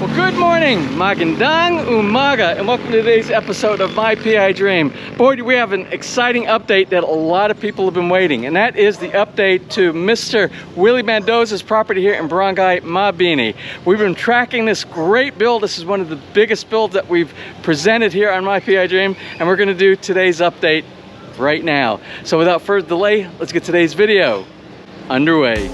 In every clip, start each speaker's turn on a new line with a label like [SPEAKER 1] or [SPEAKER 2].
[SPEAKER 1] Well, good morning, magandang umaga, and welcome to today's episode of My PI Dream. Boy, do we have an exciting update that a lot of people have been waiting, and that is the update to Mr. Willie Mendoza's property here in Brgy, Mabini. We've been tracking this great build. This is one of the biggest builds that we've presented here on My PI Dream, and we're going to do today's update right now. So without further delay, let's get today's video underway.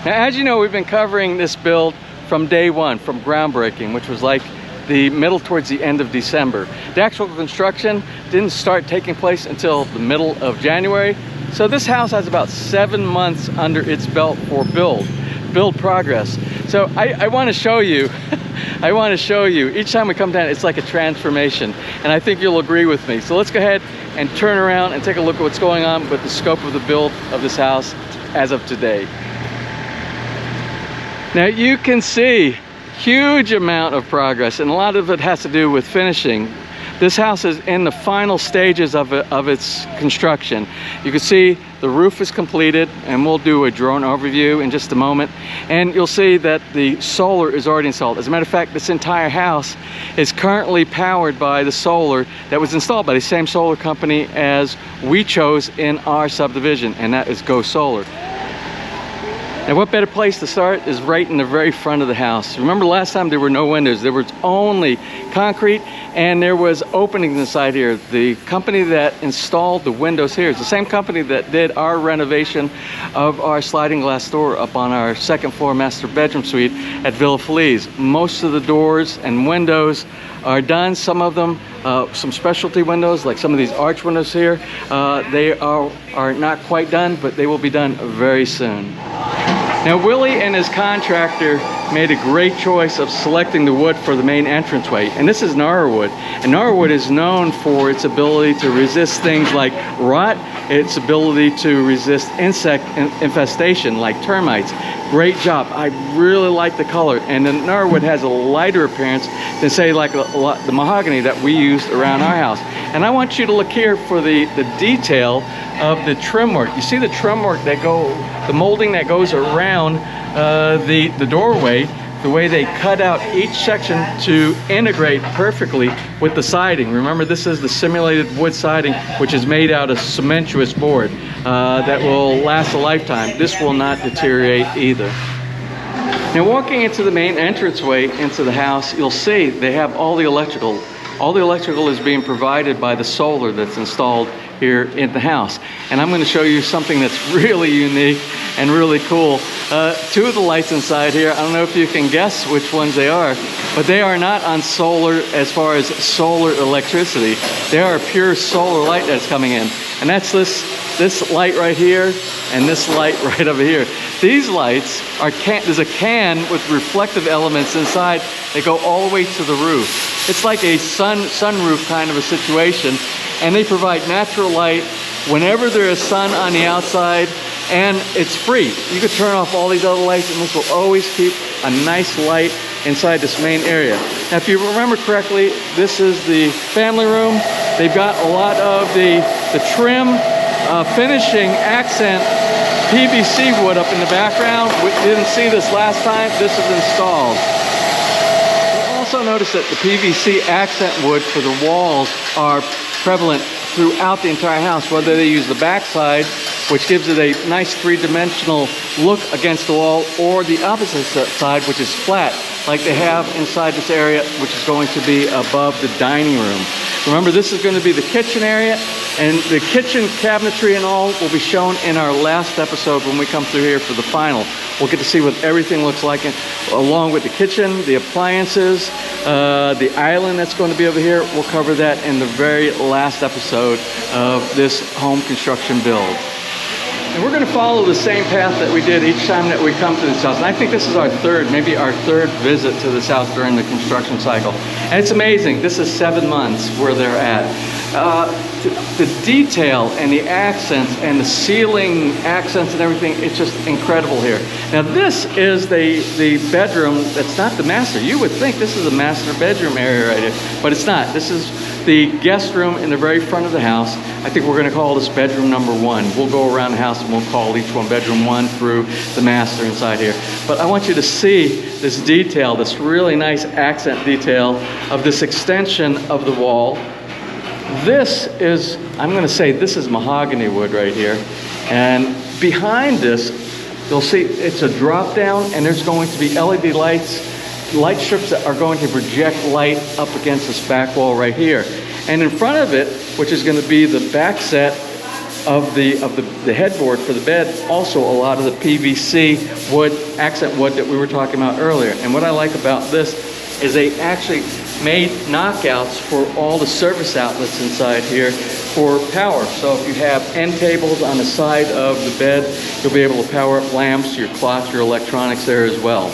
[SPEAKER 1] Now, as you know, we've been covering this build from day one, from groundbreaking, which was like the middle towards the end of December. The actual construction didn't start taking place until the middle of January. So this house has about 7 months under its belt for build progress. So I want to show you, I want to show you, each time we come down, it's like a transformation. And I think you'll agree with me. So let's go ahead and turn around and take a look at what's going on with the scope of the build of this house as of today. Now you can see huge amount of progress, and a lot of it has to do with finishing. This house is in the final stages of its construction. You can see the roof is completed, and we'll do a drone overview in just a moment. And you'll see that the solar is already installed. As a matter of fact, this entire house is currently powered by the solar that was installed by the same solar company as we chose in our subdivision, and that is Go Solar. Now, what better place to start is right in the very front of the house. Remember last time there were no windows, there was only concrete, and there was openings inside here. The company that installed the windows here is the same company that did our renovation of our sliding glass door up on our second floor master bedroom suite at Villa Feliz. Most of the doors and windows are done. Some of them, some specialty windows, like some of these arch windows here, they are not quite done, but they will be done very soon. Now, Willie and his contractor made a great choice of selecting the wood for the main entranceway, and this is Nara wood. And Nara wood is known for its ability to resist things like rot, its ability to resist insect infestation like termites. Great job. I really like the color, and the Nara wood has a lighter appearance than, say, like the mahogany that we used around our house. And I want you to look here for the detail of the trim work. You see the trim work the molding that goes around the doorway, the way they cut out each section to integrate perfectly with the siding. Remember, this is the simulated wood siding, which is made out of cementous board that will last a lifetime. This will not deteriorate either. Now, walking into the main entranceway into the house, you'll see they have all the electrical. All the electrical is being provided by the solar that's installed here in the house. And I'm going to show you something that's really unique and really cool. Two of the lights inside here, I don't know if you can guess which ones they are, but they are not on solar as far as solar electricity. They are a pure solar light that's coming in. And that's this light right here and this light right over here. These lights are there's a can with reflective elements inside that go all the way to the roof. It's like a sunroof kind of a situation, and they provide natural light whenever there is sun on the outside, and it's free. You could turn off all these other lights, and this will always keep a nice light inside this main area. Now, if you remember correctly, this is the family room. They've got a lot of the trim, finishing accent PVC wood up in the background. We didn't see this last time. This is installed. You'll also notice that the PVC accent wood for the walls are prevalent throughout the entire house, whether they use the backside, which gives it a nice three-dimensional look against the wall, or the opposite side, which is flat, like they have inside this area, which is going to be above the dining room. Remember, this is going to be the kitchen area, and the kitchen cabinetry and all will be shown in our last episode when we come through here for the final. We'll get to see what everything looks like, along with the kitchen, the appliances, the island that's going to be over here. We'll cover that in the very last episode of this home construction build. And we're going to follow the same path that we did each time that we come to this house. And I think this is our third visit to this house during the construction cycle. And it's amazing. This is 7 months where they're at. the detail and the accents and the ceiling accents and everything, it's just incredible here. Now this is the bedroom that's not the master. You would think this is a master bedroom area right here, but it's not. This is the guest room in the very front of the house. I think we're gonna call this bedroom number 1. We'll go around the house and we'll call each one bedroom 1 through the master inside here. But I want you to see this detail, this really nice accent detail of this extension of the wall. This is, I'm gonna say this is mahogany wood right here. And behind this, you'll see it's a drop down and there's going to be LED lights, light strips that are going to project light up against this back wall right here. And in front of it, which is gonna be the back set of the headboard for the bed, also a lot of the PVC wood, accent wood that we were talking about earlier. And what I like about this is they actually made knockouts for all the service outlets inside here for power. So if you have end tables on the side of the bed, you'll be able to power up lamps, your clocks, your electronics there as well.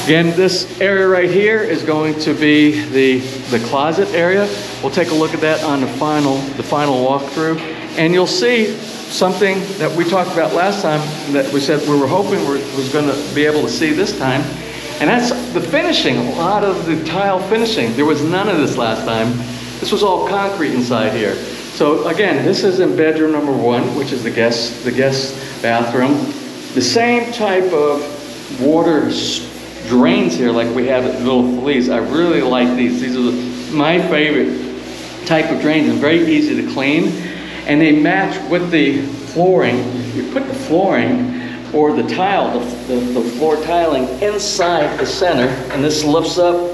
[SPEAKER 1] Again, this area right here is going to be the closet area. We'll take a look at that on the final walkthrough, and you'll see something that we talked about last time that we said we were hoping was going to be able to see this time. And that's the finishing, a lot of the tile finishing. There was none of this last time. This was all concrete inside here. So again, this is in bedroom number 1, which is the guest bathroom. The same type of water drains here like we have at Villa Feliz. I really like these. These are my favorite type of drains and very easy to clean. And they match with the flooring. You put the flooring or the tile, the floor tiling inside the center, and this lifts up,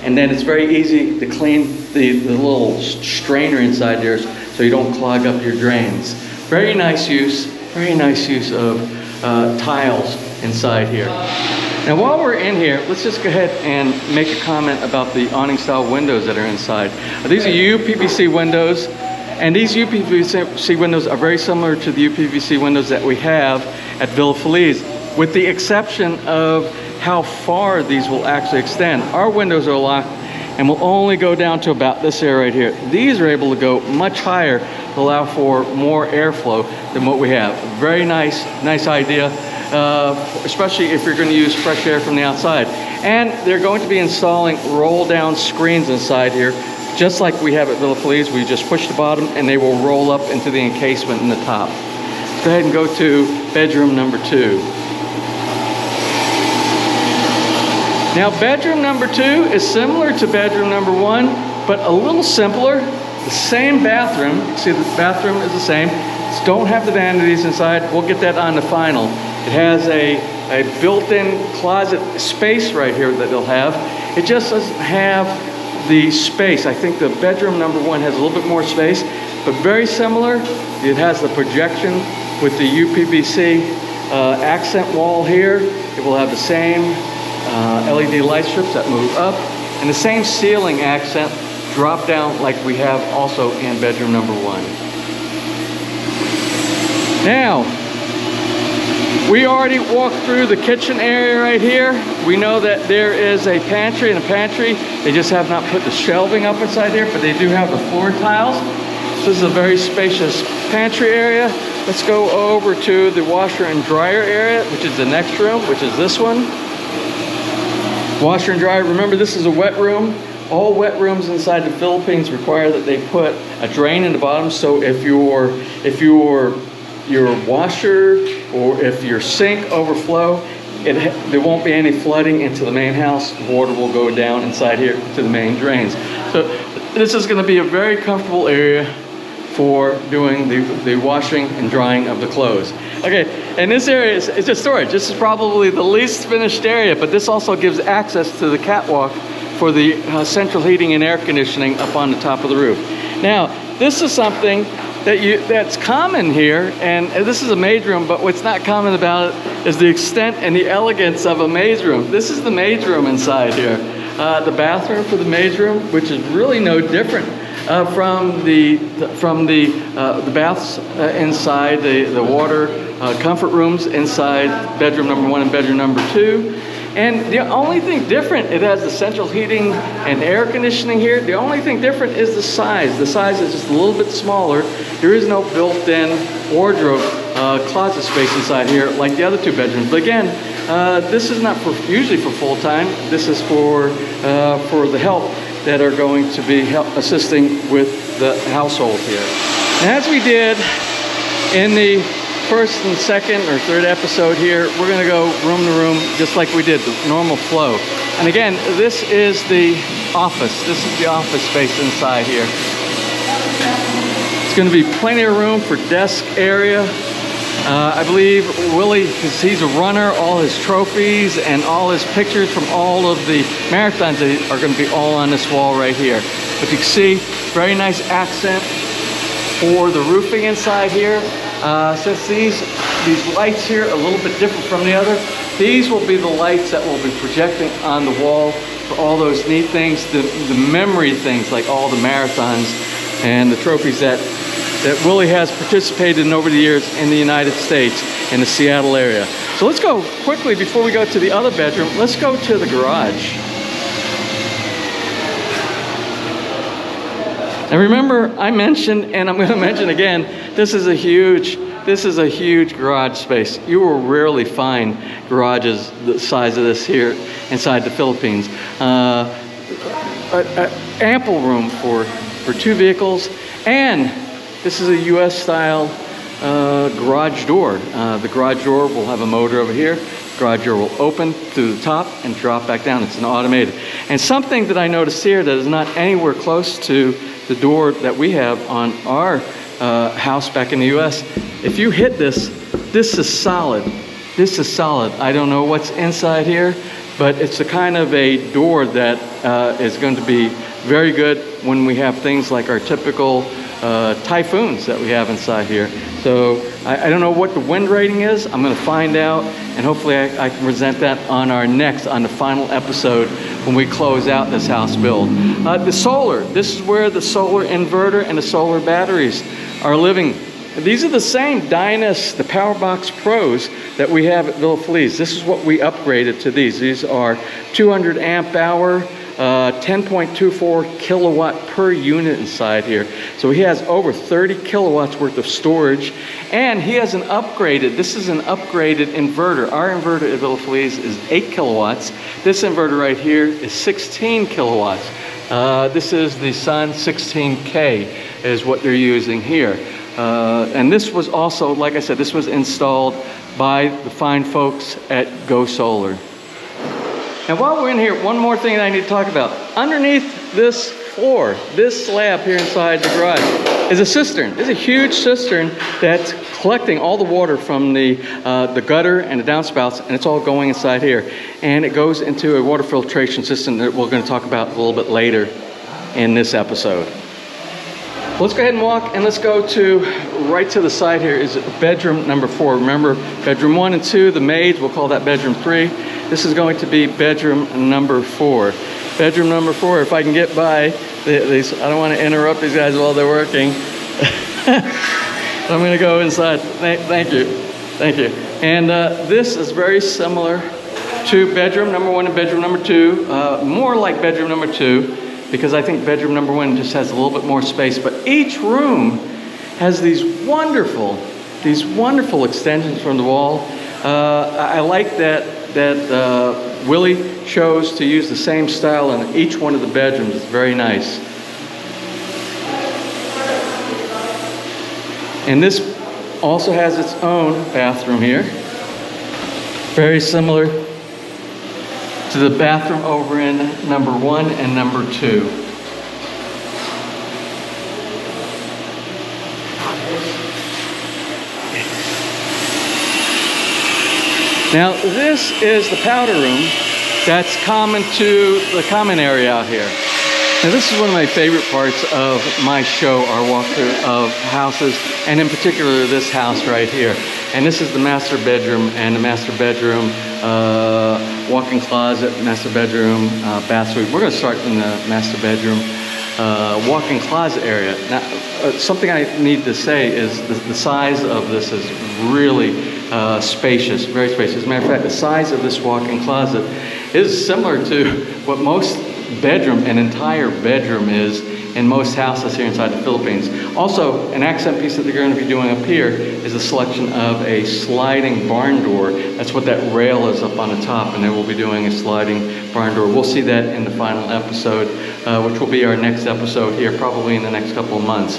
[SPEAKER 1] and then it's very easy to clean the little strainer inside there so you don't clog up your drains. Very nice use of tiles inside here. Now while we're in here, let's just go ahead and make a comment about the awning style windows that are inside. These are UPVC windows. And these UPVC windows are very similar to the UPVC windows that we have at Villa Feliz, with the exception of how far these will actually extend. Our windows are locked and will only go down to about this area right here. These are able to go much higher to allow for more airflow than what we have. Very nice idea, especially if you're going to use fresh air from the outside. And they're going to be installing roll down screens inside here. Just like we have at Villa Feliz, we just push the bottom and they will roll up into the encasement in the top. Let's go ahead and go to bedroom number 2. Now bedroom number 2 is similar to bedroom number 1, but a little simpler. The same bathroom, see the bathroom is the same. Just don't have the vanities inside. We'll get that on the final. It has a built-in closet space right here that they'll have. It just doesn't have the space. I think the bedroom number 1 has a little bit more space, but very similar. It has the projection with the UPVC accent wall here. It will have the same LED light strips that move up, and the same ceiling accent drop down like we have also in bedroom number 1. Now, we already walked through the kitchen area right here. We know that there is a pantry, and a pantry, they just have not put the shelving up inside there, but they do have the floor tiles. So this is a very spacious pantry area. Let's go over to the washer and dryer area, which is the next room, which is this one. Washer and dryer, remember this is a wet room. All wet rooms inside the Philippines require that they put a drain in the bottom, so if your washer or if your sink overflow, there won't be any flooding into the main house. Water will go down inside here to the main drains. So this is going to be a very comfortable area for doing the washing and drying of the clothes. Okay, and this area is just storage. This is probably the least finished area, but this also gives access to the catwalk for the central heating and air conditioning up on the top of the roof. Now, this is something that's common here, and this is a maid room, but what's not common about it is the extent and the elegance of a maid's room. This is the maid's room inside here. The bathroom for the maid's room, which is really no different from the baths inside, the water comfort rooms inside bedroom number 1 and bedroom number 2. And the only thing different, it has the central heating and air conditioning here. The only thing different is the size. The size is just a little bit smaller. There is no built-in wardrobe closet space inside here like the other two bedrooms. But again, this is not usually for full-time. This is for the help that are going to be assisting with the household here. And as we did in the first and second or third episode here, we're going to go room to room just like we did, the normal flow. And again, this is the office. This is the office space inside here. It's going to be plenty of room for desk area. I believe Willie, because he's a runner, all his trophies and all his pictures from all of the marathons are going to be all on this wall right here. But you can see, very nice accent for the roofing inside here. Since these lights here are a little bit different from the other, these will be the lights that will be projecting on the wall for all those neat things, the memory things like all the marathons and the trophies that Willie has participated in over the years in the United States, in the Seattle area. So let's go quickly, before we go to the other bedroom, let's go to the garage. And remember, I mentioned, and I'm going to mention again, this is a huge garage space. You will rarely find garages the size of this here inside the Philippines. Ample room for two vehicles, and this is a US style garage door. The garage door will have a motor over here. The garage door will open through the top and drop back down. It's an automated. And something that I noticed here that is not anywhere close to the door that we have on our house back in the US, if you hit this is solid. This is solid. I don't know what's inside here, but it's a kind of a door that is going to be very good when we have things like our typical typhoons that we have inside here. So I don't know what the wind rating is. I'm going to find out, and hopefully I can present that on the final episode when we close out this house build. The solar, this is where the solar inverter and the solar batteries are living. These are the same Dynas, the PowerBox Pros that we have at Villa Feliz. This is what we upgraded to these. These are 200 amp hour, 10.24 kilowatt per unit inside here. So he has over 30 kilowatts worth of storage, and he has an upgraded, this is an upgraded inverter. Our inverter at Villa Feliz is 8 kilowatts. This inverter right here is 16 kilowatts. This is the Sun 16K is what they're using here. And this was also, like I said, this was installed by the fine folks at Go Solar. And while we're in here, one more thing that I need to talk about. Underneath this floor, this slab here inside the garage, is a cistern. It's a huge cistern that's collecting all the water from the gutter and the downspouts, and it's all going inside here. And it goes into a water filtration system that we're going to talk about a little bit later in this episode. Let's go ahead and walk, and let's go to right to the side here is bedroom number 4. Remember, bedroom 1 and 2, the maids, we'll call that bedroom 3. This is going to be bedroom number 4. Bedroom number 4, if I can get by these, I don't want to interrupt these guys while they're working. I'm going to go inside. Thank you. Thank you. And this is very similar to bedroom number 1 and bedroom number 2, more like bedroom number 2. Because I think bedroom number 1 just has a little bit more space. But each room has these wonderful extensions from the wall. I like that Willie chose to use the same style in each one of the bedrooms. It's very nice. And this also has its own bathroom here. Very similar to the bathroom over in number 1 and number 2. Now this is the powder room that's common to the common area out here. Now this is one of my favorite parts of my show, our walkthrough of houses, and in particular this house right here. And this is the master bedroom, and the master bedroom walk-in closet, master bedroom bath suite. We're going to start in the master bedroom. walk-in closet area. Now, something I need to say is the size of this is really spacious, very spacious. As a matter of fact, the size of this walk-in closet is similar to what most an entire bedroom is in most houses here inside the Philippines. Also, an accent piece that they're going to be doing up here is a selection of a sliding barn door. That's what that rail is up on the top, and then we'll be doing a sliding barn door. We'll see that in the final episode, which will be our next episode here, probably in the next couple of months.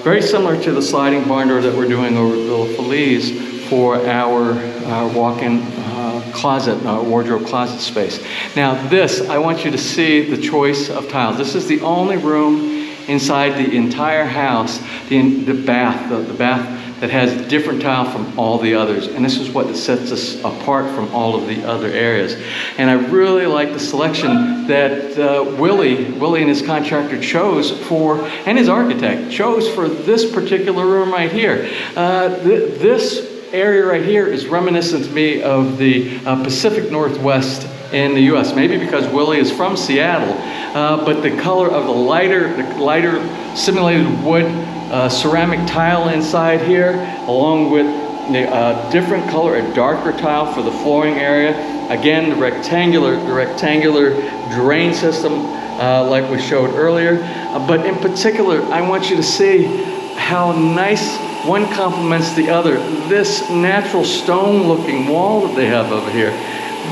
[SPEAKER 1] Very similar to the sliding barn door that we're doing over at Villa Feliz for our walk-in closet, wardrobe closet space. Now this, I want you to see the choice of tiles. This is the only room inside the entire house, the bath that has different tile from all the others. And this is what sets us apart from all of the other areas. And I really like the selection that Willie and his contractor chose for, and his architect chose for this particular room right here. This area right here is reminiscent to me of the Pacific Northwest in the U.S. Maybe because Willie is from Seattle, but the color of the lighter simulated wood ceramic tile inside here, along with the different color, a darker tile for the flooring area. Again, the rectangular drain system, like we showed earlier. But in particular, I want you to see how nice one complements the other. This natural stone-looking wall that they have over here,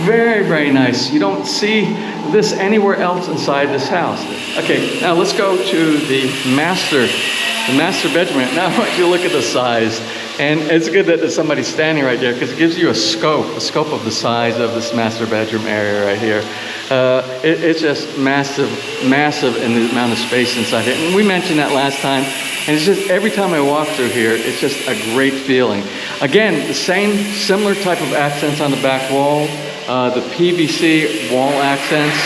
[SPEAKER 1] very, very nice. You don't see this anywhere else inside this house. Okay, now let's go to the master bedroom. Now I want you to look at the size. And it's good that there's somebody standing right there because it gives you a scope of the size of this master bedroom area right here. It's just massive in the amount of space inside here. And we mentioned that last time. And it's just, every time I walk through here, it's just a great feeling. Again, the similar type of accents on the back wall, the PVC wall accents,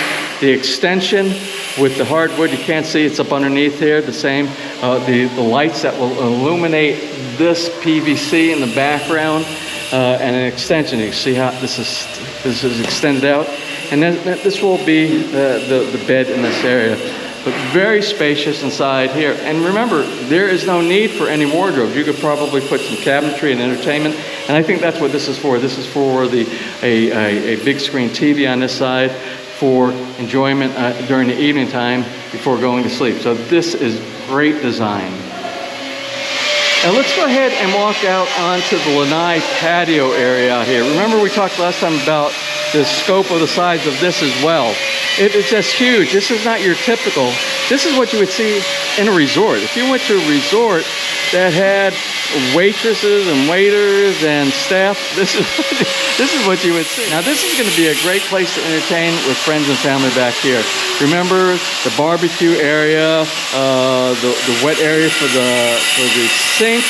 [SPEAKER 1] the extension with the hardwood, you can't see, it's up underneath here, the same, the lights that will illuminate this PVC in the background, and an extension. You can see how this is extended out. And then this will be the bed in this area. But very spacious inside here. And remember, there is no need for any wardrobe. You could probably put some cabinetry and entertainment. And I think that's what this is for. This is for a big screen TV on this side for enjoyment during the evening time before going to sleep. So this is great design. Now let's go ahead and walk out onto the Lanai Patio area out here. Remember we talked last time about the scope of the size of this as well. It's just huge. This is not your typical, this is what you would see in a resort. If you went to a resort that had waitresses and waiters and staff, this is what you would see. Now this is going to be a great place to entertain with friends and family back here. Remember the barbecue area, the wet area for the sink,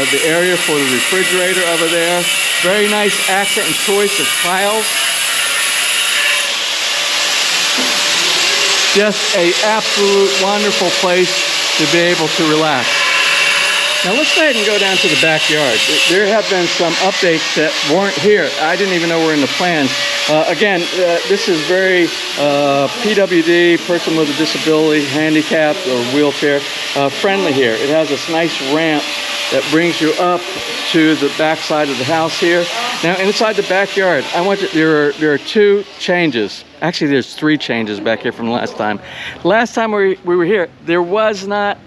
[SPEAKER 1] the area for the refrigerator over there. Very nice accent and choice of tiles. Just an absolute wonderful place to be able to relax. Now let's go ahead and go down to the backyard. There have been some updates that weren't here. I didn't even know were in the plans. Again, this is very PWD, person with a disability, handicapped, or wheelchair friendly here. It has this nice ramp that brings you up to the back side of the house here. Now inside the backyard, I want you, there are two changes. Actually, there's three changes back here from last time. Last time we were here, there was not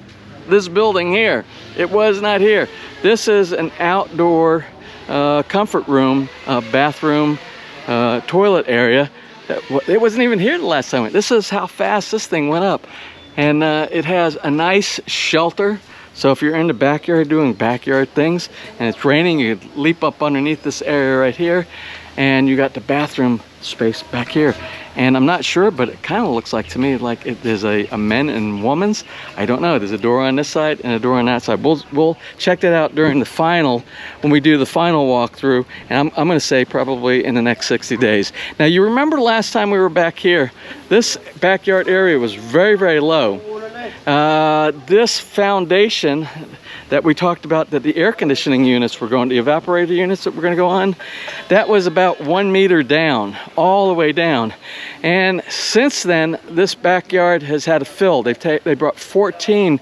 [SPEAKER 1] this building here. It was not here. This is an outdoor comfort room, bathroom, toilet area. It wasn't even here the last time. This is how fast this thing went up. And it has a nice shelter. So if you're in the backyard doing backyard things and it's raining, you could leap up underneath this area right here. And you got the bathroom space back here. And I'm not sure, but it kind of looks like to me like there's a men and women's. I don't know. There's a door on this side and a door on that side. We'll check that out during the final, when we do the final walkthrough. And I'm going to say probably in the next 60 days. Now you remember last time we were back here, this backyard area was very, very low. This foundation that we talked about, that the air conditioning units were going, the evaporator units that were going to go on, that was about 1 meter down, all the way down. And since then, this backyard has had a fill. They brought 14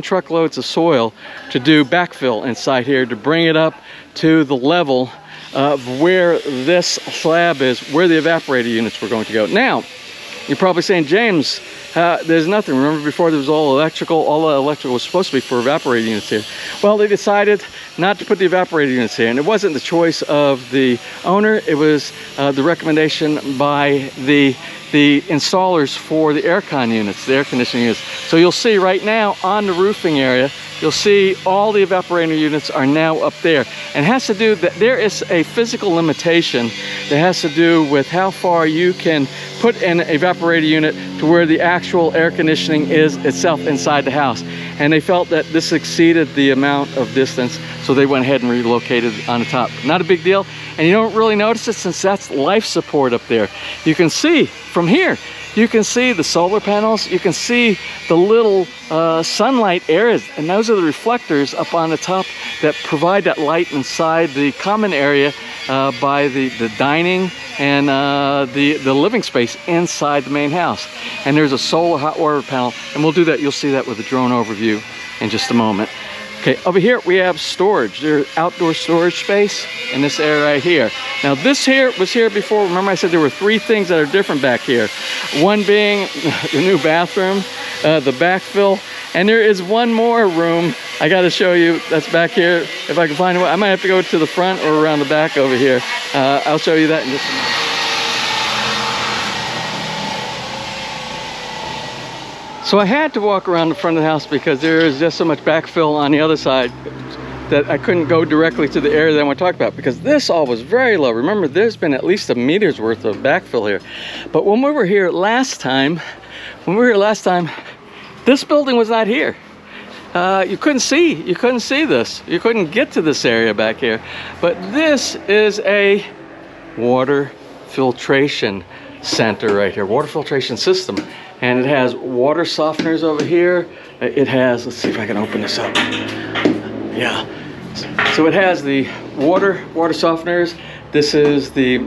[SPEAKER 1] truckloads of soil to do backfill inside here to bring it up to the level of where this slab is, where the evaporator units were going to go. Now, you're probably saying, James, there's nothing. Remember before there was all the electrical was supposed to be for evaporator units here. Well, they decided not to put the evaporator units here, and it wasn't the choice of the owner, it was the recommendation by the installers for the aircon units, the air conditioning units. So you'll see right now on the roofing area, you'll see all the evaporator units are now up there. And it has to do that there is a physical limitation that has to do with how far you can put an evaporator unit to where the actual air conditioning is itself inside the house. And they felt that this exceeded the amount of distance, so they went ahead and relocated on the top. Not a big deal, and you don't really notice it since that's life support up there. You can see from here, you can see the solar panels, you can see the little sunlight areas, and those are the reflectors up on the top that provide that light inside the common area by the dining and the living space inside the main house. And there's a solar hot water panel, and we'll do that. You'll see that with a drone overview in just a moment. Okay, over here we have storage. There's outdoor storage space in this area right here. Now this here was here before. Remember I said there were 3 things that are different back here. One being the new bathroom, the backfill, and there is one more room I got to show you that's back here. If I can find it, I might have to go to the front or around the back over here. I'll show you that in just a minute. So I had to walk around the front of the house because there is just so much backfill on the other side that I couldn't go directly to the area that I want to talk about, because this all was very low. Remember, there's been at least a meter's worth of backfill here. But when we were here last time, this building was not here. You couldn't see this. You couldn't get to this area back here. But this is a water filtration center right here, water filtration system. And it has water softeners over here. It has, let's see if I can open this up. Yeah. So it has the water softeners. This is the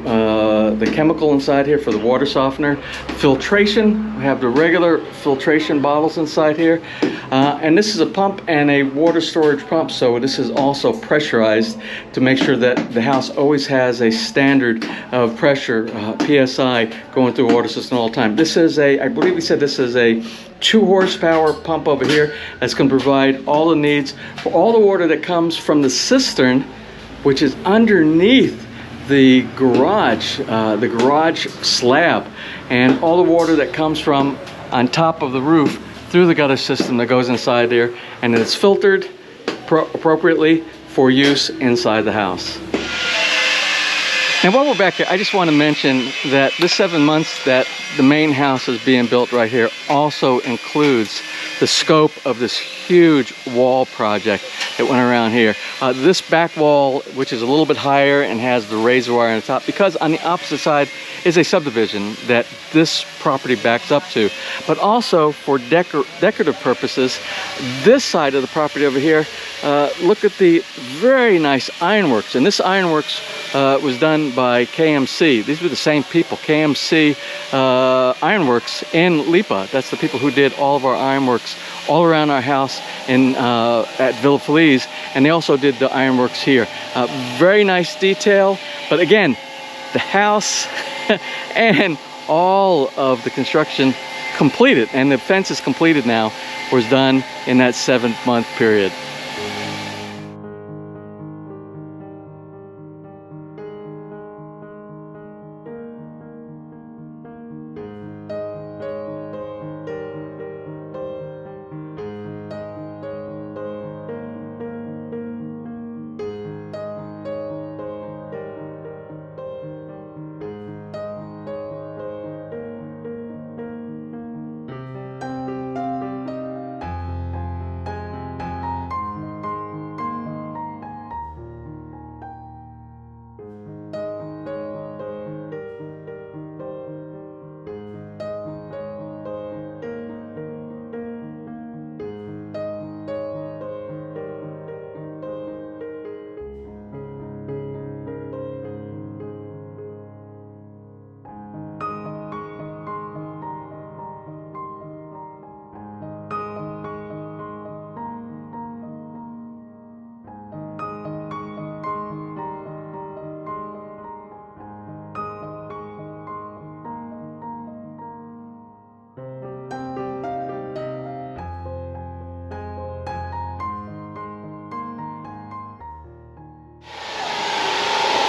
[SPEAKER 1] chemical inside here for the water softener. Filtration, we have the regular filtration bottles inside here. And this is a pump and a water storage pump, so this is also pressurized to make sure that the house always has a standard of pressure, PSI, going through the water system all the time. This is I believe we said this is a 2 horsepower pump over here that's going to provide all the needs for all the water that comes from the cistern, which is underneath the garage slab, and all the water that comes from on top of the roof through the gutter system that goes inside there, and it's filtered appropriately for use inside the house. Now while we're back here, I just want to mention that this 7 months that the main house is being built right here also includes the scope of this huge wall project that went around here. This back wall, which is a little bit higher and has the razor wire on the top, because on the opposite side is a subdivision that this property backs up to. But also for decorative purposes, this side of the property over here, look at the very nice ironworks. And this ironworks was done by KMC. These were the same people, KMC Ironworks in Lipa. That's the people who did all of our ironworks all around our house in at Villa Feliz, and they also did the ironworks here. Very nice detail, but again, the house and all of the construction completed, and the fence is completed now, was done in that 7-month period.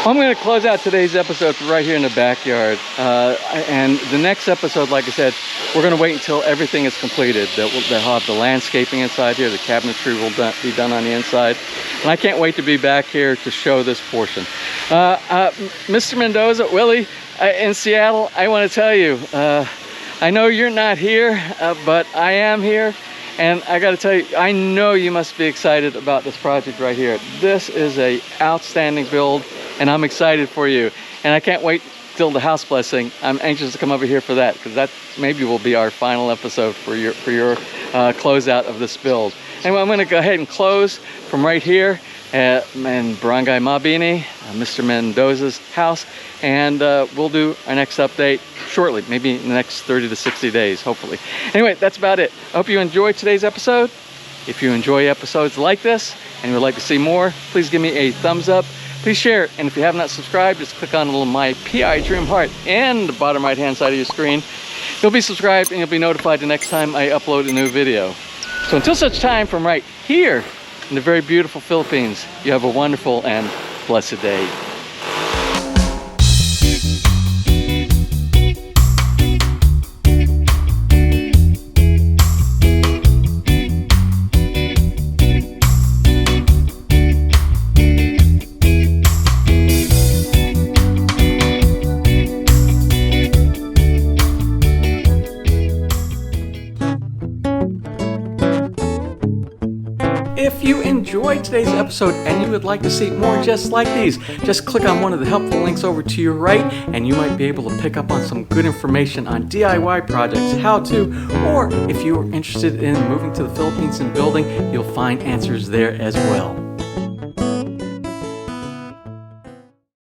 [SPEAKER 1] I'm going to close out today's episode right here in the backyard. And the next episode, like I said, we're going to wait until everything is completed. They'll have the landscaping inside here. The cabinetry will be done on the inside. And I can't wait to be back here to show this portion. Mr. Mendoza, Willie, in Seattle, I want to tell you, I know you're not here, but I am here. And I got to tell you, I know you must be excited about this project right here. This is an outstanding build, and I'm excited for you. And I can't wait till the house blessing. I'm anxious to come over here for that, because that maybe will be our final episode for your closeout of this build. Anyway, I'm going to go ahead and close from right here in Barangay Mabini, Mr. Mendoza's house, and we'll do our next update shortly, maybe in the next 30 to 60 days, hopefully. Anyway, that's about it. I hope you enjoyed today's episode. If you enjoy episodes like this and you would like to see more, please give me a thumbs up. Please share it, and if you have not subscribed, just click on the little My PI Dream Heart in the bottom right hand side of your screen. You'll be subscribed and you'll be notified the next time I upload a new video. So until such time, from right here in the very beautiful Philippines, you have a wonderful and blessed day. If you enjoyed today's episode and you would like to see more just like these, just click on one of the helpful links over to your right and you might be able to pick up on some good information on DIY projects, how to, or if you're interested in moving to the Philippines and building, you'll find answers there as well.